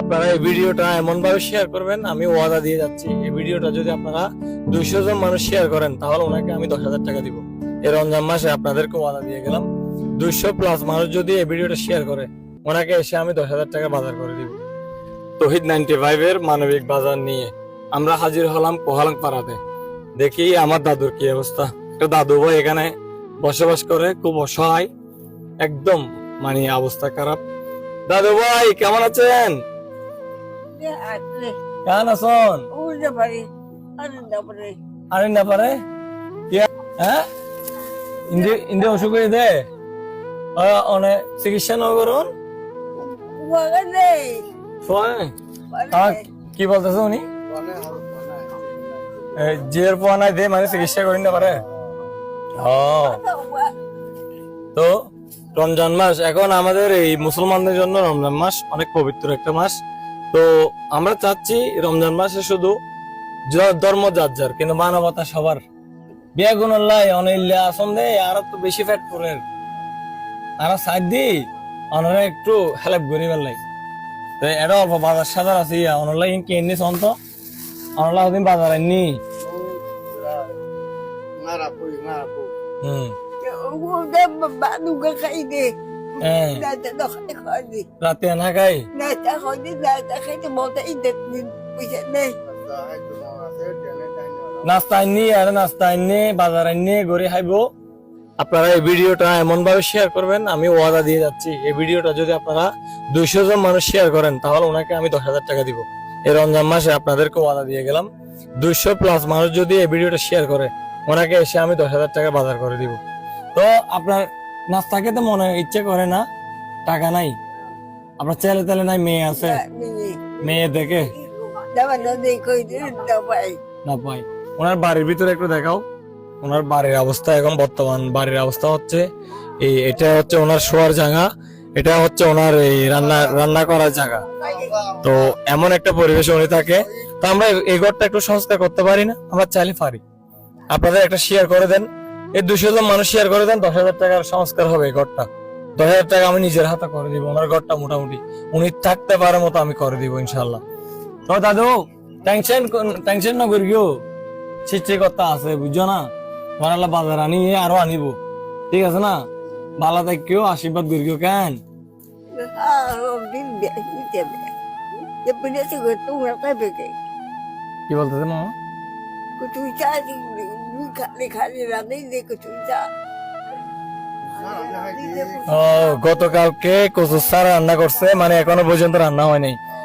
আপনারা এই ভিডিওটা এমন ভাবে শেয়ার করবেন, আমি ওয়াদা দিয়ে যাচ্ছি এই ভিডিওটা যদি আপনারা 200 জন মানুষ শেয়ার করেন তাহলে ওনাকে আমি 10,000 টাকা দিব। এই রমজান মাসে আপনাদেরকে ওয়াদা দিয়ে গেলাম, 200+ মানুষ যদি এই ভিডিওটা শেয়ার করে ওনাকে এসে আমি 10,000 টাকা বাজার করে দিব। তৌহিদ 95 এর মানবিক বাজার নিয়ে আমরা হাজির হলাম কোহালাং পাড়াতে। দেখি আমার দাদুর কি অবস্থা। একটা দাদু ভাই এখানে বসবাস করে, খুব অসহায়, একদম মানে অবস্থা খারাপ। দাদু ভাই কেমন আছেন? কেমন আছেন? আরে না পারে হ্যাঁ ইন্ডিয়া অসুখ হয়ে দে অনেক চিকিৎসা ন করুন। কি বলতেছে উনি? জিয়ার পোয়া নাই দে মানে চিকিৎসা করি না পারে। তো রমজান মাস এখন আমাদের এই মুসলমানদের জন্য রমজান মাস অনেক পবিত্র একটা মাস। তো আমরা চাচ্ছি রমজান মাসে শুধু ধর্ম যার যার, কিন্তু মানবতা সবার। বিয়া গুণল্লাই অনিল্লা আসন্দে আর তো বেশি ফ্যাট করে আর সাইড দি অনরা একটু হেল্প করি বেলাই। তো এটা অল্প বাজার সাজার আছে অনলাই কিনে সন্ত অনলা হদিন বাজার আননি। রাতে না খাই নাস্তা আননি আর নাস্তা আননি বাজার আননি ঘরে খাইব। আপনারা এই ভিডিওটা এমন ভাবে শেয়ার করবেন, আমি ওয়াদা দিয়ে যাচ্ছি এই ভিডিওটা যদি আপনারা 200 জন মানুষ শেয়ার করেন তাহলে ওনাকে আমি 10,000 টাকা দিব। এই রমজান মাসে আপনাদেরকে ওয়াদা দিয়ে গেলাম, 200+ মানুষ যদি এই ভিডিওটা শেয়ার করে ওনাকে এসে আমি 10,000 টাকা বাজার করে দিব। তো আপনার নাস্তা খেতে মনে ইচ্ছে করে না, টাকা নাই, আপনার ছেলে তেলে নাই, মেয়ে আছে, মেয়ে দেখে না পাই। ওনার বাড়ির ভিতরে একটু দেখাও ওনার বাড়ির অবস্থা। এখন বর্তমান বাড়ির অবস্থা হচ্ছে এটা হচ্ছে ওনার শোয়ার জায়গা, এটা হচ্ছে ওনার এই রান্না করার জায়গা। তো এমন একটা পরিবেশে উনি থাকে। তো আমরা এই ঘরটা একটু সংস্কার করতে পারি না? আমরা চাইলে পারি। আপনাদের একটা শেয়ার করে দেন, এই 200 জন মানুষ শেয়ার করে দেন, 10,000 টাকার সংস্কার হবে। এই ঘরটা 10,000 টাকা আমি নিজের হাতে করে দিব। ওনার ঘরটা মোটামুটি উনি থাকতে পারার মতো আমি করে দিব ইনশাল্লাহ। তো দাদু টেনশন না করিও, সৃষ্টিকর্তা আছে বুঝছো না। তোমার বাজার আনি আরো আনিব, ঠিক আছে না? ভালো থাকিও, আশীর্বাদ করিও। কেন কি বলতেছে মামা? গতকালকে কচুর চারা রান্না করছে, মানে এখনো পর্যন্ত রান্না হয় নাই।